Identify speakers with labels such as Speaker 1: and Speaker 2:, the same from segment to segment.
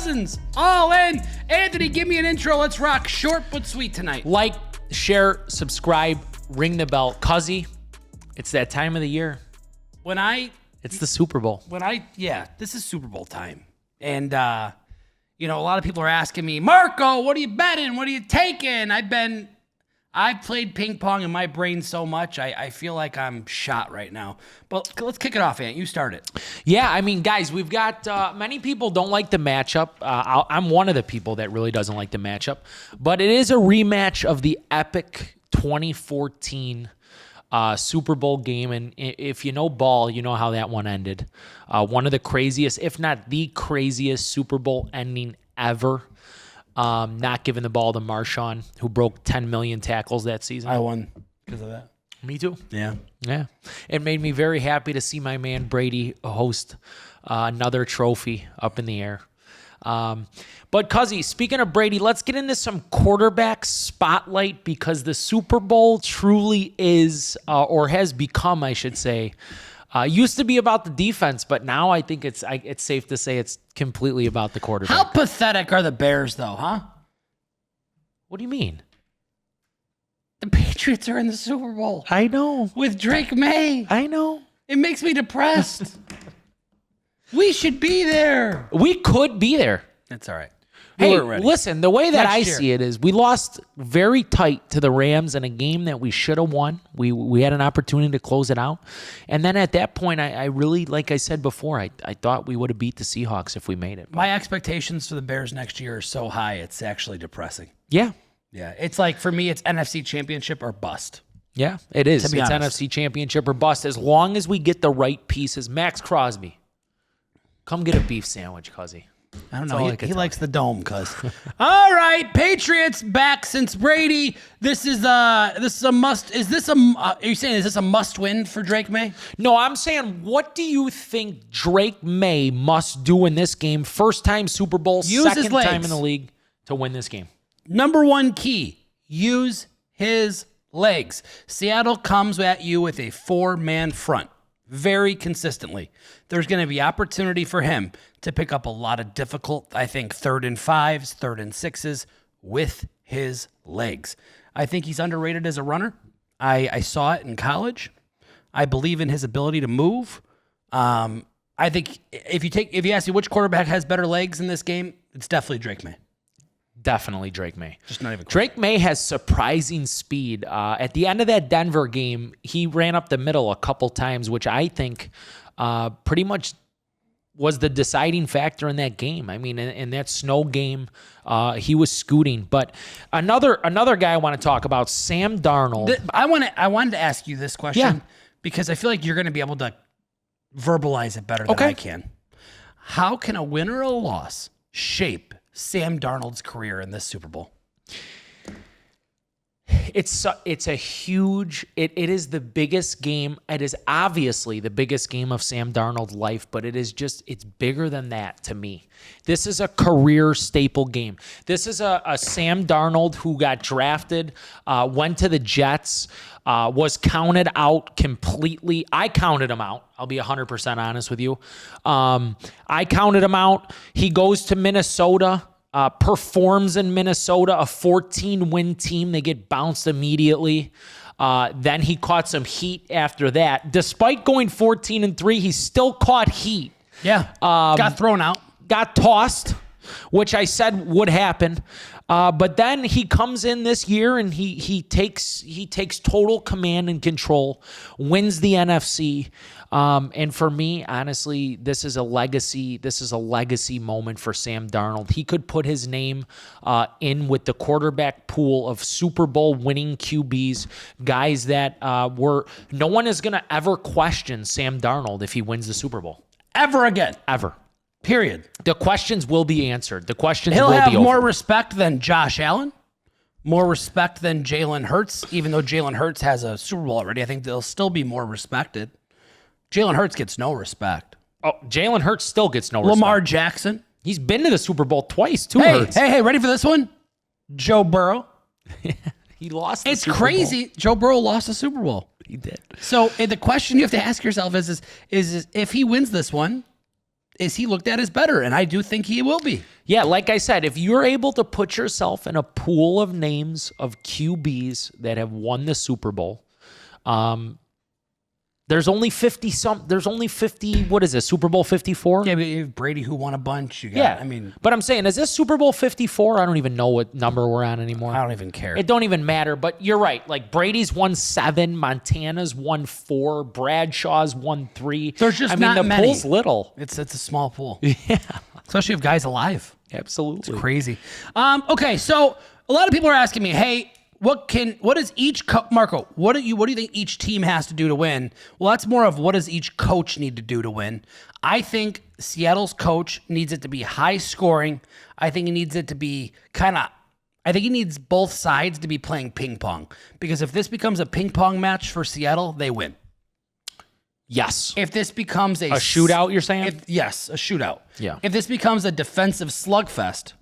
Speaker 1: Cousins, all in. Anthony, give me an intro. Let's rock. Short but sweet tonight.
Speaker 2: Like, share, subscribe, ring the bell. Cuzzy, it's that time of the year. It's the Super Bowl.
Speaker 1: This is Super Bowl time. And, a lot of people are asking me, Marco, what are you betting? What are you taking? I've played ping pong in my brain so much, I feel like I'm shot right now. But let's kick it off, Ant. You start it.
Speaker 2: Yeah, I mean, guys, we've got many people don't like the matchup. I'm one of the people that really doesn't like the matchup. But it is a rematch of the epic 2014 Super Bowl game. And if you know ball, you know how that one ended. One of the craziest, if not the craziest Super Bowl ending ever. Not giving the ball to Marshawn, who broke 10 million tackles that season.
Speaker 1: I won because of that.
Speaker 2: Me too.
Speaker 1: Yeah.
Speaker 2: It made me very happy to see my man Brady host another trophy up in the air. But Cuzzy, speaking of Brady, let's get into some quarterback spotlight because the Super Bowl truly is, or has become, I should say, used to be about the defense, but now I think it's safe to say it's completely about the quarterback.
Speaker 1: How pathetic are the Bears, though, huh?
Speaker 2: What do you mean?
Speaker 1: The Patriots are in the Super Bowl.
Speaker 2: I know.
Speaker 1: With Drake Maye.
Speaker 2: I know.
Speaker 1: It makes me depressed. We should be there.
Speaker 2: We could be there.
Speaker 1: That's all right.
Speaker 2: Hey, listen, the way that I
Speaker 1: Next year.
Speaker 2: see it is we lost very tight to the Rams in a game that we should have won. We had an opportunity to close it out. And then at that point, I really, like I said before, I thought we would have beat the Seahawks if we made it.
Speaker 1: My expectations for the Bears next year are so high, it's actually depressing.
Speaker 2: Yeah.
Speaker 1: Yeah. It's like, for me, it's NFC Championship or bust.
Speaker 2: Yeah, it is.
Speaker 1: To be
Speaker 2: It's
Speaker 1: honest.
Speaker 2: NFC Championship or bust as long as we get the right pieces. Max Crosby, come get a beef sandwich, Cuzzy.
Speaker 1: I don't
Speaker 2: That's all
Speaker 1: know.
Speaker 2: I could
Speaker 1: He
Speaker 2: tell
Speaker 1: likes the dome, cuz. All right, Patriots back since Brady. This is a must. Are you saying is this a must win for Drake Maye?
Speaker 2: No, I'm saying, what do you think Drake Maye must do in this game? First time Super Bowl,
Speaker 1: Use his
Speaker 2: second
Speaker 1: legs.
Speaker 2: time in the league to win this game.
Speaker 1: Number one key, use his legs. Seattle comes at you with a four-man front very consistently. There's going to be opportunity for him to pick up a lot of difficult, I think, 3rd and 5s, 3rd and 6s with his legs. I think he's underrated as a runner. I saw it in college. I believe in his ability to move. I think if you ask me which quarterback has better legs in this game, it's definitely Drake Maye.
Speaker 2: Definitely Drake Maye.
Speaker 1: Just not even close.
Speaker 2: Drake Maye has surprising speed. At the end of that Denver game, he ran up the middle a couple times, which I think pretty much was the deciding factor in that game. I mean, in that snow game, he was scooting. But another guy I want to talk about, Sam Darnold.
Speaker 1: I wanted to ask you this question because I feel like you're going to be able to verbalize it better than I can. How can a win or a loss shape Sam Darnold's career in this Super Bowl?
Speaker 2: It's a huge, it is the biggest game. It is obviously the biggest game of Sam Darnold's life, but it's bigger than that to me. This is a career staple game. This is a Sam Darnold who got drafted, went to the Jets, was counted out completely. I counted him out. I'll be 100% honest with you. I counted him out. He goes to Minnesota. Performs in Minnesota, a 14-win team. They get bounced immediately. Then he caught some heat after that. Despite going 14-3, he still caught heat.
Speaker 1: Yeah, got thrown out.
Speaker 2: Got tossed, which I said would happen. But then he comes in this year and he takes total command and control, wins the NFC. And for me, honestly, this is a legacy. This is a legacy moment for Sam Darnold. He could put his name in with the quarterback pool of Super Bowl winning QBs, guys that no one is going to ever question Sam Darnold if he wins the Super Bowl.
Speaker 1: Ever again.
Speaker 2: Ever.
Speaker 1: Period.
Speaker 2: The questions will be answered. The questions
Speaker 1: He'll
Speaker 2: will
Speaker 1: have
Speaker 2: be over.
Speaker 1: more respect than Josh Allen, more respect than Jalen Hurts. Even though Jalen Hurts has a Super Bowl already, I think they'll still be more respected. Jalen Hurts gets no respect.
Speaker 2: Oh, Jalen Hurts still gets no respect.
Speaker 1: Lamar Jackson.
Speaker 2: He's been to the Super Bowl twice, too.
Speaker 1: Hey, ready for this one? Joe Burrow.
Speaker 2: He lost the
Speaker 1: It's
Speaker 2: Super
Speaker 1: crazy.
Speaker 2: Bowl.
Speaker 1: Joe Burrow lost the Super Bowl.
Speaker 2: He did.
Speaker 1: So the question you have to ask yourself is if he wins this one, is he looked at as better, and I do think he will be.
Speaker 2: Yeah, like I said, if you're able to put yourself in a pool of names of QBs that have won the Super Bowl, there's only 50 what is it, Super Bowl 54?
Speaker 1: Yeah, but you have Brady who won a bunch. You got,
Speaker 2: But I'm saying, is this Super Bowl 54? I don't even know what number we're on anymore.
Speaker 1: I don't even care.
Speaker 2: It don't even matter, but you're right. Like, Brady's won 7, Montana's won 4, Bradshaw's won 3.
Speaker 1: There's just not
Speaker 2: the
Speaker 1: many.
Speaker 2: pool's little.
Speaker 1: It's a small pool.
Speaker 2: Yeah.
Speaker 1: Especially if guys alive.
Speaker 2: Absolutely.
Speaker 1: It's crazy. Okay, so a lot of people are asking me, hey, what does each Marco, what do you think each team has to do to win? Well, that's more of what does each coach need to do to win. I think Seattle's coach needs it to be high scoring. I think he needs it to be I think he needs both sides to be playing ping pong, because if this becomes a ping pong match for Seattle, they win.
Speaker 2: Yes.
Speaker 1: If this becomes a
Speaker 2: shootout, you're saying?
Speaker 1: Yes, a shootout.
Speaker 2: Yeah.
Speaker 1: If this becomes a defensive slugfest,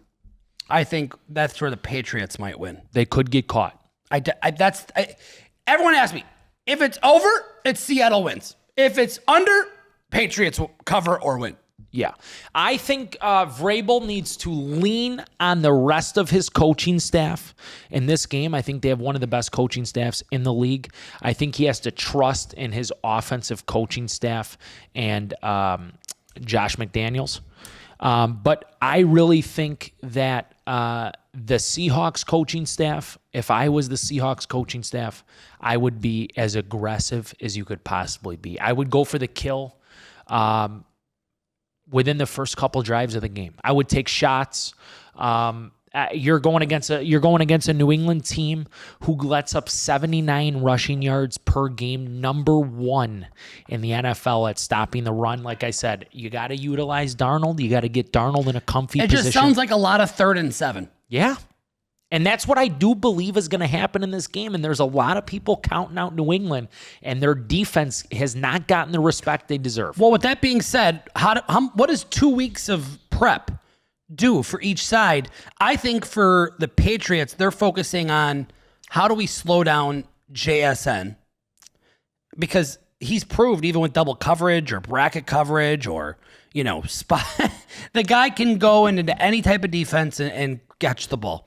Speaker 1: I think that's where the Patriots might win.
Speaker 2: They could get caught.
Speaker 1: Everyone asks me, if it's over, it's Seattle wins. If it's under, Patriots will cover or win.
Speaker 2: Yeah. I think Vrabel needs to lean on the rest of his coaching staff in this game. I think they have one of the best coaching staffs in the league. I think he has to trust in his offensive coaching staff and Josh McDaniels. But I really think that the Seahawks coaching staff, if I was the Seahawks coaching staff, I would be as aggressive as you could possibly be. I would go for the kill within the first couple drives of the game. I would take shots. You're going against a New England team who lets up 79 rushing yards per game, number 1 in the NFL at stopping the run. Like I said, you got to utilize Darnold. You got to get Darnold in a comfy position.
Speaker 1: It just sounds like a lot of 3rd and 7.
Speaker 2: Yeah. And that's what I do believe is going to happen in this game. And there's a lot of people counting out New England, and their defense has not gotten the respect they deserve.
Speaker 1: Well, with that being said, what does 2 weeks of prep do for each side? I think for the Patriots, they're focusing on how do we slow down JSN, because he's proved even with double coverage or bracket coverage or, spot, the guy can go into any type of defense and catch the ball.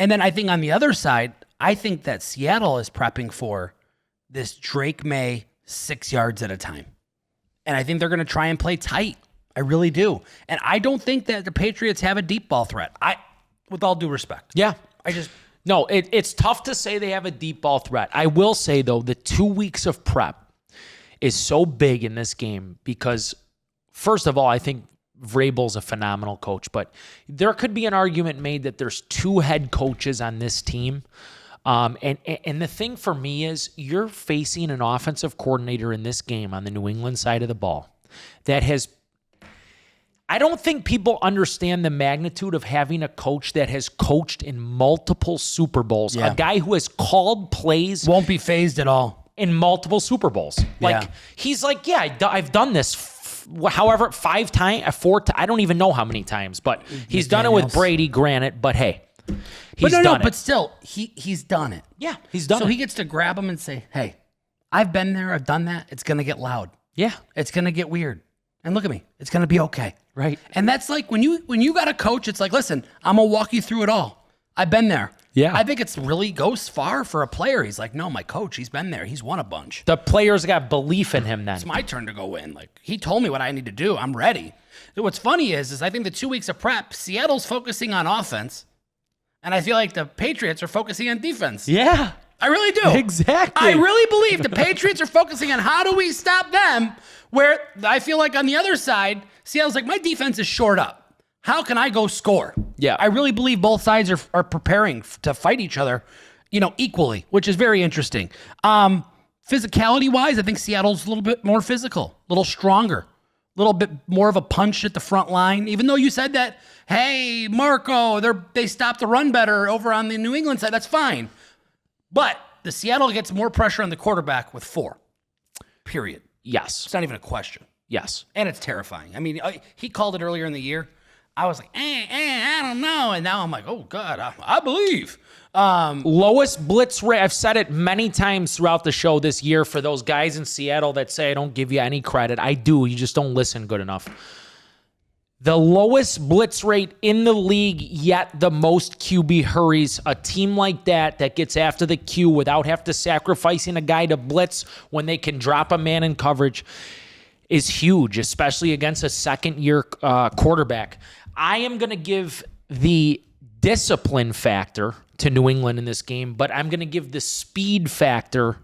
Speaker 1: And then I think on the other side, I think that Seattle is prepping for this Drake Maye 6 yards at a time. And I think they're going to try and play tight. I really do. And I don't think that the Patriots have a deep ball threat. With all due respect.
Speaker 2: Yeah. No, it's tough to say they have a deep ball threat. I will say, though, the 2 weeks of prep is so big in this game because, first of all, I think Vrabel's a phenomenal coach, but there could be an argument made that there's 2 head coaches on this team. And the thing for me is you're facing an offensive coordinator in this game on the New England side of the ball that has, I don't think people understand the magnitude of having a coach that has coached in multiple Super Bowls. Yeah. A guy who has called plays.
Speaker 1: Won't be phased at all.
Speaker 2: In multiple Super Bowls. He's like, I've done this however 5 times, 4 times, I don't even know how many times, but he's done it with Brady, granted, but hey, he's done it.
Speaker 1: But still, he's done it.
Speaker 2: Yeah, he's done it.
Speaker 1: So he gets to grab him and say, hey, I've been there, I've done that. It's going to get loud.
Speaker 2: Yeah.
Speaker 1: It's going to get weird. And look at me. It's going to be okay.
Speaker 2: Right.
Speaker 1: And that's like when you got a coach, it's like, listen, I'm going to walk you through it all. I've been there.
Speaker 2: Yeah.
Speaker 1: I think it's really goes far for a player. He's like, no, my coach, he's been there. He's won a bunch.
Speaker 2: The players got belief in him then.
Speaker 1: It's my turn to go in. Like, he told me what I need to do. I'm ready. What's funny is I think the 2 weeks of prep, Seattle's focusing on offense, and I feel like the Patriots are focusing on defense.
Speaker 2: Yeah.
Speaker 1: I really do.
Speaker 2: Exactly.
Speaker 1: I really believe the Patriots are focusing on how do we stop them, where I feel like on the other side, Seattle's like, my defense is short up. How can I go score?
Speaker 2: Yeah.
Speaker 1: I really believe both sides are preparing to fight each other, equally, which is very interesting. Physicality-wise, I think Seattle's a little bit more physical, a little stronger, a little bit more of a punch at the front line. Even though you said that, hey, Marco, they stopped the run better over on the New England side, that's fine. But the Seattle gets more pressure on the quarterback with 4, period.
Speaker 2: Yes.
Speaker 1: It's not even a question.
Speaker 2: Yes.
Speaker 1: And it's terrifying. I mean, he called it earlier in the year. I was like, I don't know. And now I'm like, oh, God, I believe.
Speaker 2: Lowest blitz rate. I've said it many times throughout the show this year for those guys in Seattle that say I don't give you any credit. I do. You just don't listen good enough. The lowest blitz rate in the league, yet the most QB hurries. A team like that gets after the Q without have to sacrificing a guy to blitz when they can drop a man in coverage is huge, especially against a second-year quarterback. I am going to give the discipline factor to New England in this game, but I'm going to give the speed factor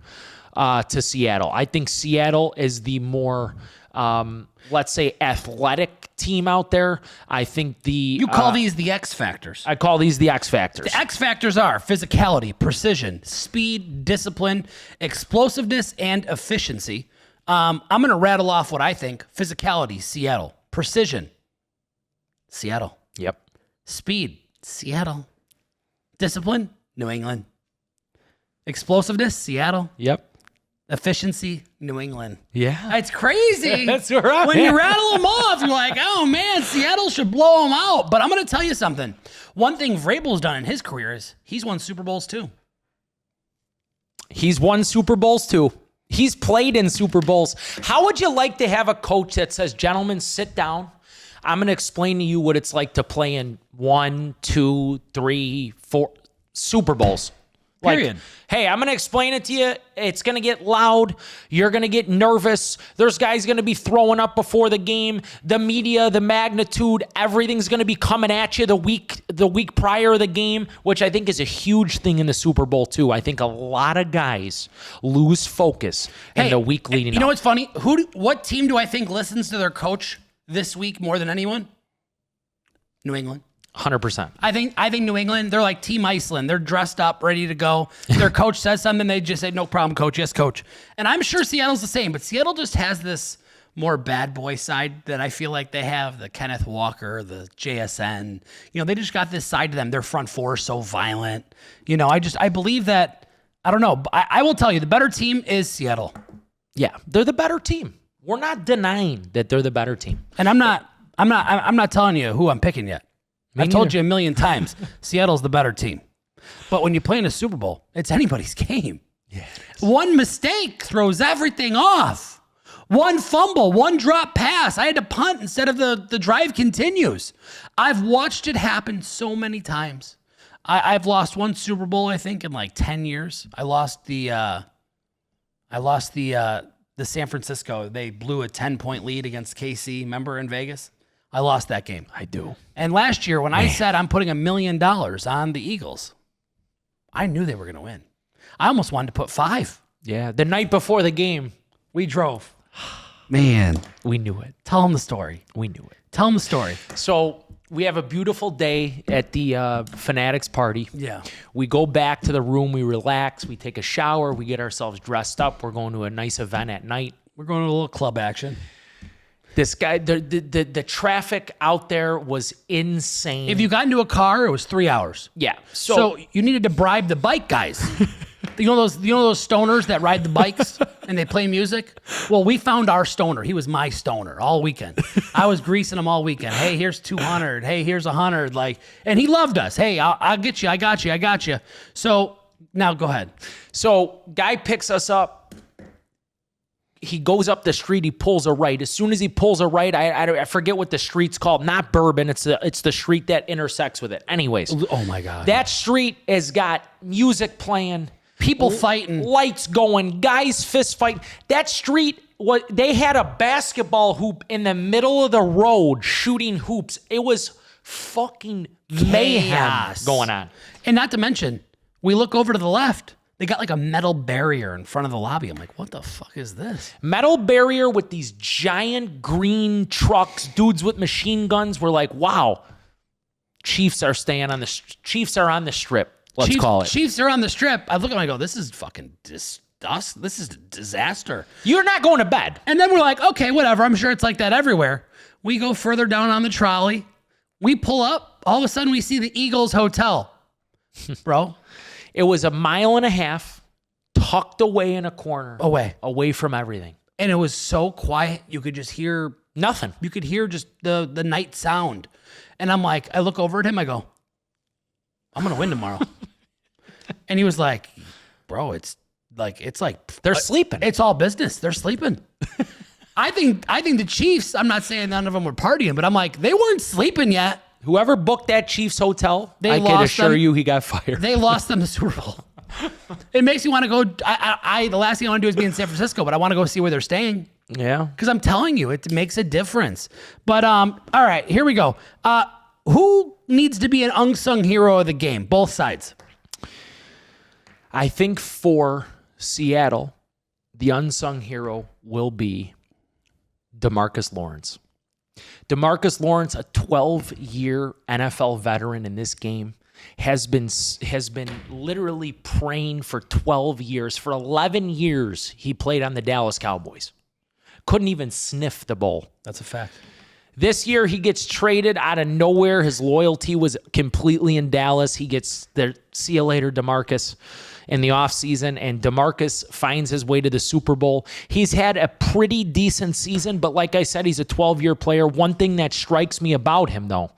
Speaker 2: to Seattle. I think Seattle is the more, let's say, athletic team out there. I think
Speaker 1: You call these the X factors.
Speaker 2: I call these the X factors.
Speaker 1: The X factors are physicality, precision, speed, discipline, explosiveness, and efficiency. I'm going to rattle off what I think. Physicality, Seattle. Precision, Seattle.
Speaker 2: Yep.
Speaker 1: Speed, Seattle. Discipline, New England. Explosiveness, Seattle.
Speaker 2: Yep.
Speaker 1: Efficiency, New England.
Speaker 2: Yeah.
Speaker 1: It's crazy.
Speaker 2: That's right.
Speaker 1: When you rattle them off, you're like, oh man, Seattle should blow them out. But I'm going to tell you something. One thing Vrabel's done in his career is he's won Super Bowls too.
Speaker 2: He's won Super Bowls too. He's played in Super Bowls. How would you like to have a coach that says, gentlemen, sit down. I'm going to explain to you what it's like to play in 1, 2, 3, 4 Super Bowls.
Speaker 1: Period.
Speaker 2: Like, hey, I'm going to explain it to you. It's going to get loud. You're going to get nervous. There's guys going to be throwing up before the game. The media, the magnitude, everything's going to be coming at you the week prior to the game, which I think is a huge thing in the Super Bowl too. I think a lot of guys lose focus in the week leading up.
Speaker 1: You know what's funny? What team do I think listens to their coach this week more than anyone? New England.
Speaker 2: 100%.
Speaker 1: I think New England, they're like Team Iceland. They're dressed up, ready to go. Their coach says something, they just say, no problem, coach. Yes, coach. And I'm sure Seattle's the same, but Seattle just has this more bad boy side that I feel like they have. The Kenneth Walker, the JSN. They just got this side to them. Their front four is so violent. I believe that, I don't know. I will tell you, the better team is Seattle.
Speaker 2: Yeah, they're the better team. We're not denying that they're the better team.
Speaker 1: And I'm not telling you who I'm picking yet. I've told you a million times, Seattle's the better team. But when you play in a Super Bowl, it's anybody's game.
Speaker 2: Yeah.
Speaker 1: One mistake throws everything off. One fumble, one drop pass. I had to punt instead of the drive continues. I've watched it happen so many times. I've lost one Super Bowl, I think, in like 10 years. I lost the San Francisco. They blew a 10-point lead against KC, remember, in Vegas? I lost that game.
Speaker 2: I do.
Speaker 1: And last year, when I said I'm putting $1 million on the Eagles, I knew they were going to win. I almost wanted to put 5.
Speaker 2: Yeah, the night before the game,
Speaker 1: we drove. Man.
Speaker 2: We knew it.
Speaker 1: Tell them the story.
Speaker 2: We knew it.
Speaker 1: Tell them the story.
Speaker 2: So we have a beautiful day at the Fanatics party.
Speaker 1: Yeah.
Speaker 2: We go back to the room. We relax. We take a shower. We get ourselves dressed up. We're going to a nice event at night.
Speaker 1: We're going to a little club action.
Speaker 2: This guy, the traffic out there was insane.
Speaker 1: If you got into a car, it was 3 hours.
Speaker 2: Yeah.
Speaker 1: So you needed to bribe the bike guys. You know those stoners that ride the bikes and they play music? Well, we found our stoner. He was my stoner all weekend. I was greasing him all weekend. Hey, here's 200. Hey, here's 100. And he loved us. Hey, I'll get you. I got you. So now go ahead.
Speaker 2: So guy picks us up. He goes up the street. He pulls a right. As soon as he pulls a right, I forget what the street's called. Not Bourbon. It's the street that intersects with it. Anyways.
Speaker 1: Oh my God.
Speaker 2: That street has got music playing,
Speaker 1: people fighting,
Speaker 2: lights going, guys fist fighting. That street, they had a basketball hoop in the middle of the road shooting hoops. It was fucking mayhem going on.
Speaker 1: And not to mention, we look over to the left. They got like a metal barrier in front of the lobby. I'm like, what the fuck is this?
Speaker 2: Metal barrier with these giant green trucks, dudes with machine guns. We're like, wow, Chiefs are on the strip. Let's call it.
Speaker 1: Chiefs are on the strip. I look at them, I go, this is fucking this is a disaster.
Speaker 2: You're not going to bed.
Speaker 1: And then we're like, okay, whatever. I'm sure it's like that everywhere. We go further down on the trolley. We pull up. All of a sudden, we see the Eagles Hotel. Bro.
Speaker 2: It was 1.5 miles tucked away in a corner.
Speaker 1: Away
Speaker 2: from everything.
Speaker 1: And it was so quiet, you could just hear
Speaker 2: nothing.
Speaker 1: You could hear just the night sound. And I'm like, I look over at him, I go, I'm going to win tomorrow. And he was like, bro, it's like
Speaker 2: they're sleeping.
Speaker 1: It's all business. They're sleeping. I think the Chiefs, I'm not saying none of them were partying, but I'm like, they weren't sleeping yet.
Speaker 2: Whoever booked that Chiefs hotel,
Speaker 1: They
Speaker 2: I can
Speaker 1: lost
Speaker 2: assure
Speaker 1: them.
Speaker 2: you he got fired.
Speaker 1: They lost them the Super Bowl. It makes me want to go. The last thing I want to do is be in San Francisco, but I want to go see where they're staying.
Speaker 2: Yeah.
Speaker 1: Because I'm telling you, it makes a difference. But all right, here we go. Who needs to be an unsung hero of the game? Both sides.
Speaker 2: I think for Seattle, the unsung hero will be DeMarcus Lawrence. DeMarcus Lawrence, a 12-year NFL veteran in this game, has been literally praying for 12 years. For 11 years, he played on the Dallas Cowboys. Couldn't even sniff the bowl.
Speaker 1: That's a fact.
Speaker 2: This year, he gets traded out of nowhere. His loyalty was completely in Dallas. He gets there. See you later, DeMarcus, in the offseason, and DeMarcus finds his way to the Super Bowl. He's had a pretty decent season, but like I said, he's a 12-year player. One thing that strikes me about him, though,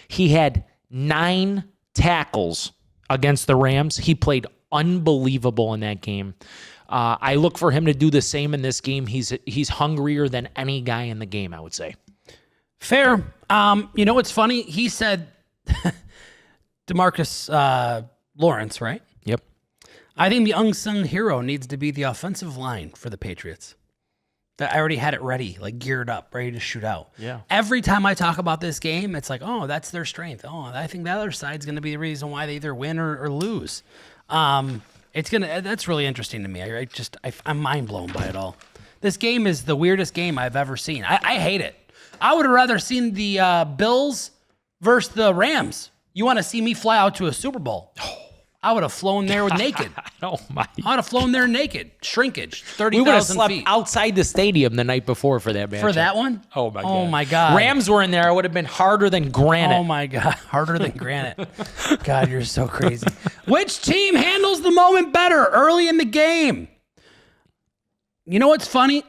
Speaker 2: he had 9 tackles against the Rams. He played unbelievable in that game. I look for him to do the same in this game. He's hungrier than any guy in the game, I would say.
Speaker 1: Fair. You know what's funny? He said DeMarcus Lawrence, right?
Speaker 2: Yep.
Speaker 1: I think the unsung hero needs to be the offensive line for the Patriots. That I already had it ready, like geared up, ready to shoot out.
Speaker 2: Yeah.
Speaker 1: Every time I talk about this game, it's like, oh, that's their strength. Oh, I think the other side's going to be the reason why they either win or lose. That's really interesting to me. I'm mind blown by it all. This game is the weirdest game I've ever seen. I hate it. I would have rather seen the Bills versus the Rams. You want to see me fly out to a Super Bowl? I would have flown there with naked.
Speaker 2: Oh my!
Speaker 1: I would have flown there naked. Shrinkage, 30,000 feet.
Speaker 2: We would have slept outside the stadium the night before for that match.
Speaker 1: For that one?
Speaker 2: Oh my god!
Speaker 1: Oh my god!
Speaker 2: Rams were in there. I would have been harder than granite.
Speaker 1: Oh my god! Harder than granite. God, you're so crazy. Which team handles the moment better early in the game? You know what's funny?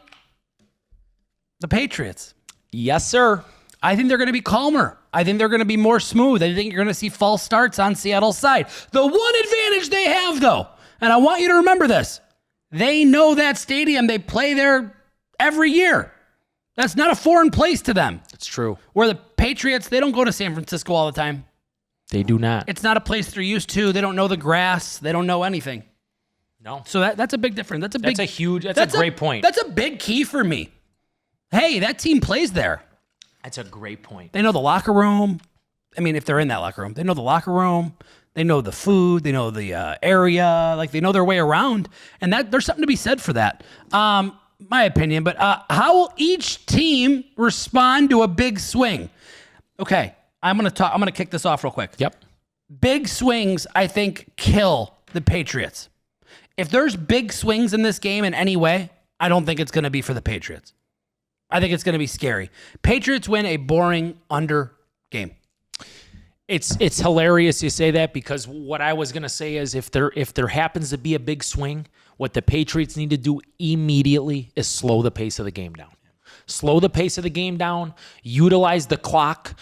Speaker 1: The Patriots.
Speaker 2: Yes, sir.
Speaker 1: I think they're going to be calmer. I think they're going to be more smooth. I think you're going to see false starts on Seattle's side. The one advantage they have, though, and I want you to remember this, they know that stadium. They play there every year. That's not a foreign place to them.
Speaker 2: It's true.
Speaker 1: Where the Patriots, they don't go to San Francisco all the time.
Speaker 2: They do not.
Speaker 1: It's not a place they're used to. They don't know the grass. They don't know anything.
Speaker 2: No.
Speaker 1: So that's a big difference. That's
Speaker 2: a great point.
Speaker 1: That's a big key for me. Hey, that team plays there.
Speaker 2: That's a great point.
Speaker 1: They know the locker room. I mean, if they're in that locker room, they know the locker room. They know the food. They know the area. Like, they know their way around. And there's something to be said for that. My opinion. But how will each team respond to a big swing? Okay, I'm gonna kick this off real quick.
Speaker 2: Yep.
Speaker 1: Big swings, I think, kill the Patriots. If there's big swings in this game in any way, I don't think it's going to be for the Patriots. I think it's going to be scary. Patriots win a boring under game.
Speaker 2: It's hilarious you say that, because what I was going to say is if there happens to be a big swing, what the Patriots need to do immediately is slow the pace of the game down. Slow the pace of the game down, utilize the clock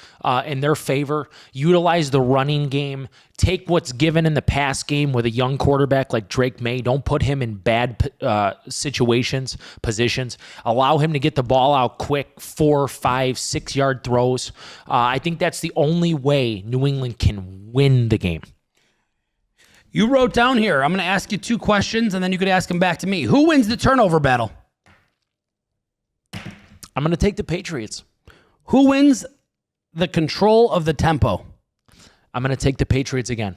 Speaker 2: in their favor, utilize the running game, take what's given in the pass game with a young quarterback like Drake Maye. Don't put him in bad positions. Allow him to get the ball out quick, 4, 5, 6 yard throws. I think that's the only way New England can win the game.
Speaker 1: You wrote down here, I'm going to ask you 2 questions, and then you could ask them back to me. Who wins the turnover battle?
Speaker 2: I'm going to take the Patriots.
Speaker 1: Who wins the control of the tempo?
Speaker 2: I'm going to take the Patriots again.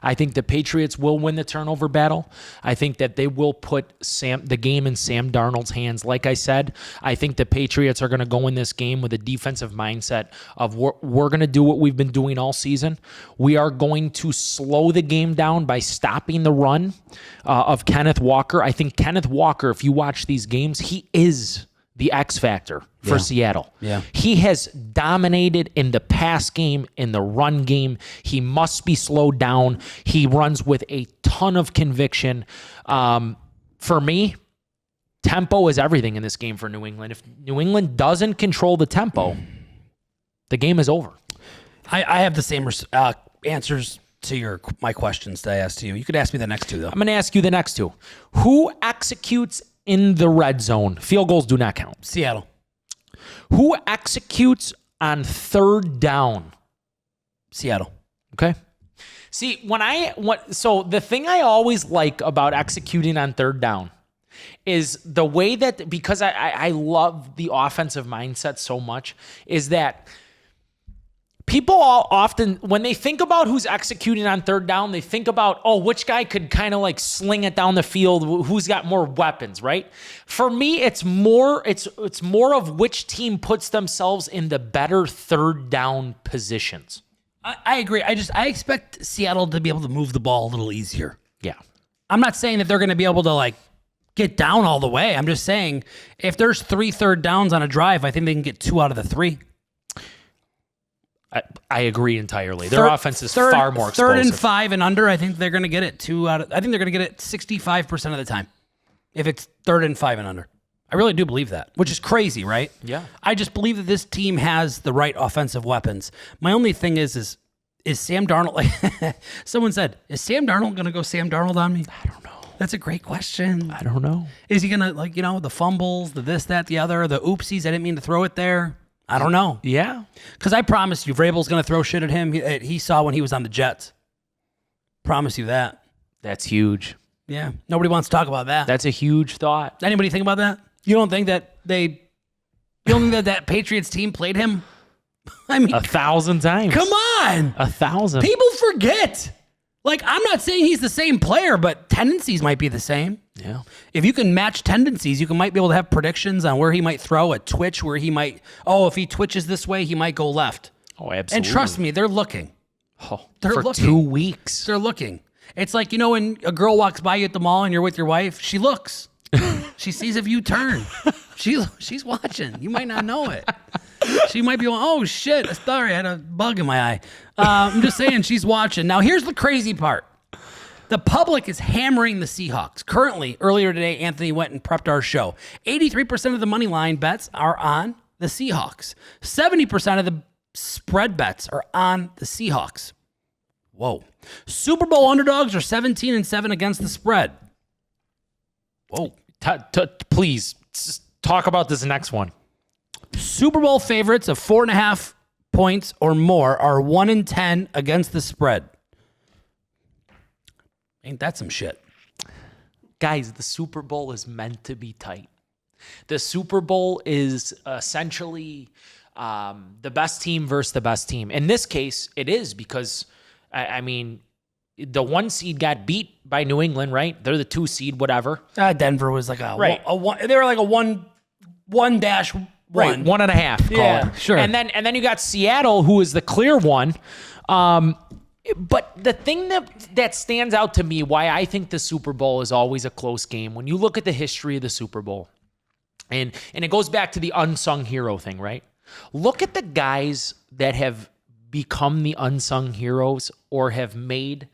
Speaker 2: I think the Patriots will win the turnover battle. I think that they will put the game in Sam Darnold's hands. Like I said, I think the Patriots are going to go in this game with a defensive mindset of we're going to do what we've been doing all season. We are going to slow the game down by stopping the run of Kenneth Walker. I think Kenneth Walker, if you watch these games, he is the X factor for Seattle. Yeah. He has dominated in the pass game, in the run game. He must be slowed down. He runs with a ton of conviction. For me, tempo is everything in this game for New England. If New England doesn't control the tempo, the game is over.
Speaker 1: I have the same answers to my questions that I asked to you. You could ask me the next 2, though.
Speaker 2: I'm going to ask you the next 2. Who executes in the red zone. Field goals do not count.
Speaker 1: Seattle.
Speaker 2: Who executes on third down?
Speaker 1: Seattle.
Speaker 2: Okay. See, so the thing I always like about executing on third down is the way that, because I love the offensive mindset so much, is that people all often, when they think about who's executing on third down, they think about, which guy could kind of like sling it down the field, who's got more weapons, right? For me, it's more of which team puts themselves in the better third down positions.
Speaker 1: I agree. I expect Seattle to be able to move the ball a little easier.
Speaker 2: Yeah.
Speaker 1: I'm not saying that they're going to be able to like get down all the way. I'm just saying if there's 3 third downs on a drive, I think they can get 2 out of the 3.
Speaker 2: I agree entirely. Their offense is far more explosive.
Speaker 1: 3rd and 5 and under, I think they're going to get it I think they're going to get it 65% of the time if it's 3rd and 5 and under. I really do believe that, which is crazy, right?
Speaker 2: Yeah.
Speaker 1: I just believe that this team has the right offensive weapons. My only thing is Sam Darnold, like someone said, is Sam Darnold going to go Sam Darnold on me?
Speaker 2: I don't know.
Speaker 1: That's a great question.
Speaker 2: I don't know.
Speaker 1: Is he going to, the fumbles, the this, that, the other, the oopsies, I didn't mean to throw it there. I don't know.
Speaker 2: Yeah.
Speaker 1: Because I promise you, Vrabel's going to throw shit at him. He saw when he was on the Jets. Promise you that.
Speaker 2: That's huge.
Speaker 1: Yeah. Nobody wants to talk about that.
Speaker 2: That's a huge thought.
Speaker 1: Anybody think about that? You don't think that that Patriots team played him? I mean,
Speaker 2: 1,000 times.
Speaker 1: Come on.
Speaker 2: 1,000.
Speaker 1: People forget. Like, I'm not saying he's the same player, but tendencies might be the same.
Speaker 2: Yeah.
Speaker 1: If you can match tendencies, might be able to have predictions on where he might throw, a twitch where he might, if he twitches this way, he might go left.
Speaker 2: Oh, absolutely.
Speaker 1: And trust me, they're looking. They're
Speaker 2: for
Speaker 1: looking.
Speaker 2: 2 weeks.
Speaker 1: They're looking. It's like, when a girl walks by you at the mall and you're with your wife, she looks. She sees if you turn. She's watching. You might not know it. She might be going, oh, shit. Sorry, I had a bug in my eye. I'm just saying she's watching. Now, here's the crazy part. The public is hammering the Seahawks. Currently, earlier today, Anthony went and prepped our show. 83% of the money line bets are on the Seahawks. 70% of the spread bets are on the Seahawks. Whoa. Super Bowl underdogs are 17-7 against the spread. Whoa.
Speaker 2: Please talk about this next one.
Speaker 1: Super Bowl favorites of 4.5 points or more are 1-10 against the spread. Ain't that some shit?
Speaker 2: Guys, the Super Bowl is meant to be tight. The Super Bowl is essentially the best team versus the best team. In this case, it is because, the 1 seed got beat by New England, right? They're the 2 seed, whatever.
Speaker 1: Denver was like they were like a 1-1.
Speaker 2: Right, 1.5.
Speaker 1: Yeah, sure.
Speaker 2: And then you got Seattle, who is the clear one. But the thing that stands out to me, why I think the Super Bowl is always a close game, when you look at the history of the Super Bowl, and it goes back to the unsung hero thing, right? Look at the guys that have become the unsung heroes or have made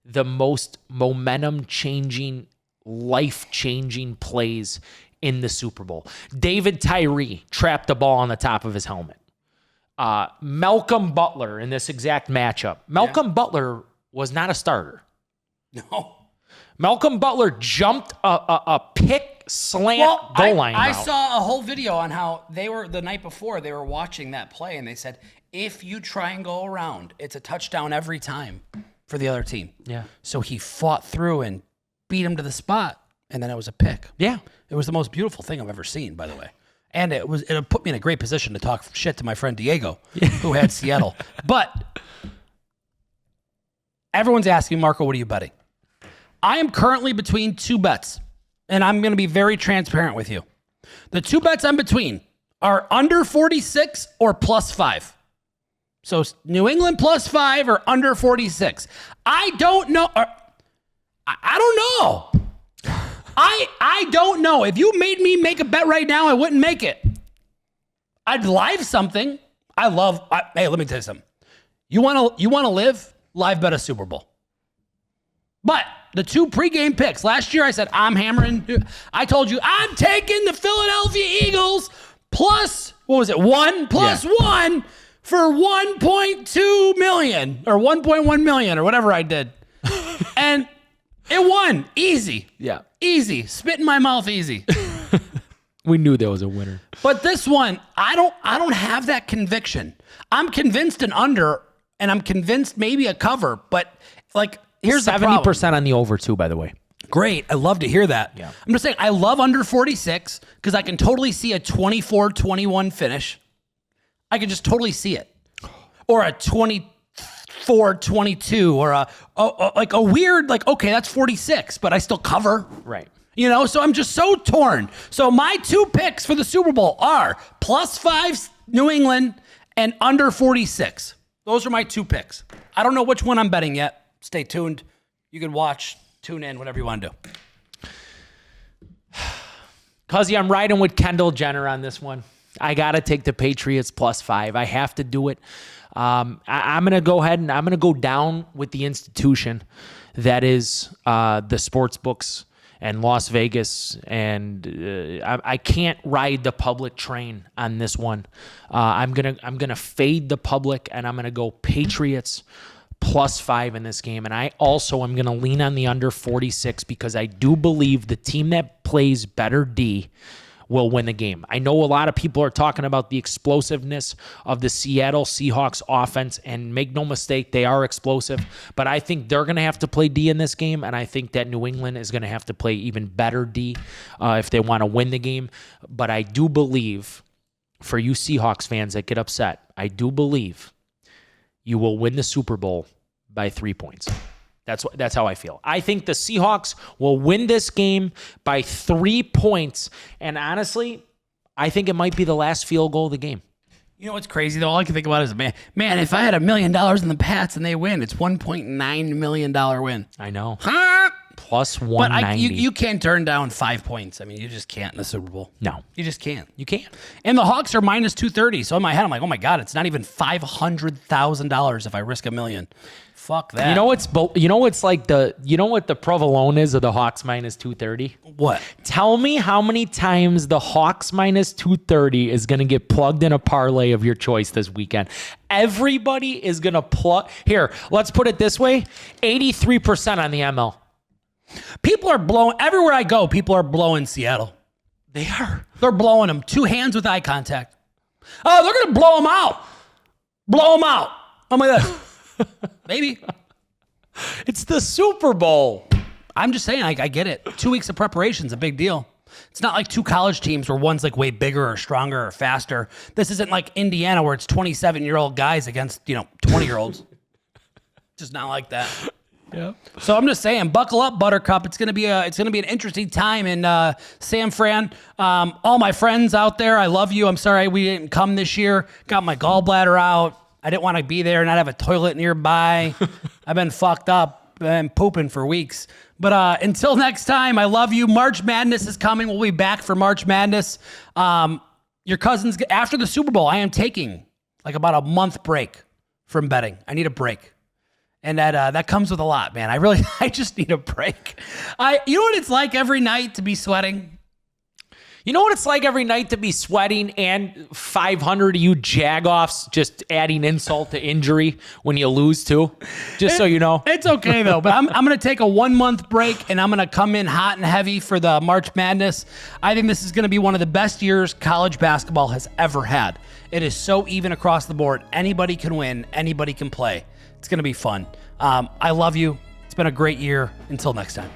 Speaker 2: the most momentum-changing, life-changing plays in the Super Bowl. David Tyree trapped the ball on the top of his helmet. Malcolm Butler in this exact matchup. Malcolm Butler was not a starter.
Speaker 1: No.
Speaker 2: Malcolm Butler jumped a pick slant goal line
Speaker 1: I
Speaker 2: route.
Speaker 1: saw a whole video on how they were the night before they were watching that play, and they said if you try and go around, it's a touchdown every time for the other team.
Speaker 2: Yeah.
Speaker 1: So he fought through and beat him to the spot, and then it was a pick.
Speaker 2: Yeah.
Speaker 1: It was the most beautiful thing I've ever seen, by the way. And it put me in a great position to talk shit to my friend Diego, who had Seattle. But everyone's asking, Marco, what are you betting? I am currently between 2 bets, and I'm going to be very transparent with you. The 2 bets I'm between are under 46 or plus 5. So New England plus 5 or under 46. I don't know. I don't know. I don't know. If you made me make a bet right now, I wouldn't make it. I'd live something. Hey, let me tell you something. You want to live? Live bet a Super Bowl. But the 2 pregame picks. Last year I said, I'm hammering. I told you, I'm taking the Philadelphia Eagles plus, what was it, 1 plus 1 for 1.2 million or 1.1 million or whatever I did. And It won. Easy.
Speaker 2: Yeah.
Speaker 1: Easy. Spit in my mouth easy.
Speaker 2: We knew there was a winner.
Speaker 1: But this one, I don't have that conviction. I'm convinced an under, and I'm convinced maybe a cover, but like here's the problem.
Speaker 2: 70% on the over too, by the way.
Speaker 1: Great. I love to hear that.
Speaker 2: Yeah.
Speaker 1: I'm just saying I love under 46 because I can totally see a 24-21 finish. I can just totally see it. Or a 24-22 or like a weird, like, okay, that's 46, but I still cover.
Speaker 2: Right.
Speaker 1: You know, so I'm just so torn. So my two picks for the Super Bowl are +5 New England and under 46. Those are my two picks. I don't know which one I'm betting yet. Stay tuned. You can watch, tune in, whatever you want to do.
Speaker 2: Cuzzy, I'm riding with Kendall Jenner on this one. I got to take the Patriots +5. I have to do it. I'm going to go ahead and I'm going to go down with the institution that is the sports books and Las Vegas, and I can't ride the public train on this one. I'm gonna fade the public, and I'm gonna go Patriots +5 in this game. And I also am gonna lean on the under 46 because I do believe the team that plays better D will win the game. I know a lot of people are talking about the explosiveness of the Seattle Seahawks offense, and make no mistake, they are explosive, but I think they're going to have to play D in this game, and I think that New England is going to have to play even better D if they want to win the game. But I do believe, for you Seahawks fans that get upset, I do believe you will win the Super Bowl by 3 points. That's how I feel. I think the Seahawks will win this game by 3 points. And honestly, I think it might be the last field goal of the game.
Speaker 1: You know what's crazy though? All I can think about is, man, if I had $1 million in the Pats and they win, it's $1.9 million win.
Speaker 2: I know.
Speaker 1: Huh?
Speaker 2: Plus
Speaker 1: But
Speaker 2: 190.
Speaker 1: you can't turn down 5 points. I mean, you just can't in the Super Bowl.
Speaker 2: No.
Speaker 1: You just can't.
Speaker 2: You can't.
Speaker 1: And the Hawks are -230. So in my head, I'm like, oh my God, it's not even $500,000 if I risk $1 million. Fuck that.
Speaker 2: You know what the provolone is of the Hawks -230?
Speaker 1: What?
Speaker 2: Tell me how many times the Hawks -230 is going to get plugged in a parlay of your choice this weekend. Everybody is going to plug. Here, let's put it this way. 83% on the ML.
Speaker 1: People are blowing, everywhere I go, people are blowing Seattle.
Speaker 2: They are.
Speaker 1: They're blowing them. 2 hands with eye contact. Oh, they're going to blow them out. Blow them out. Oh my God. Maybe.
Speaker 2: It's the Super Bowl.
Speaker 1: I'm just saying, I get it. 2 weeks of preparation is a big deal. It's not like 2 college teams where one's like way bigger or stronger or faster. This isn't like Indiana where it's 27-year-old guys against, 20-year-olds. Just not like that.
Speaker 2: Yeah.
Speaker 1: So I'm just saying, buckle up, Buttercup. It's gonna be an interesting time in San Fran. All my friends out there, I love you. I'm sorry we didn't come this year. Got my gallbladder out. I didn't want to be there and not have a toilet nearby. I've been fucked up and pooping for weeks. But until next time, I love you. March Madness is coming. We'll be back for March Madness. Your cousins, after the Super Bowl, I am taking like about a month break from betting. I need a break. And that comes with a lot, man. I just need a break. You know what it's like every night to be sweating?
Speaker 2: You know what it's like every night to be sweating and 500 of you jagoffs just adding insult to injury when you lose too? Just so you know.
Speaker 1: It's okay though, but I'm going to take a 1 month break and I'm going to come in hot and heavy for the March Madness. I think this is going to be one of the best years college basketball has ever had. It is so even across the board. Anybody can win. Anybody can play. It's going to be fun. I love you. It's been a great year. Until next time.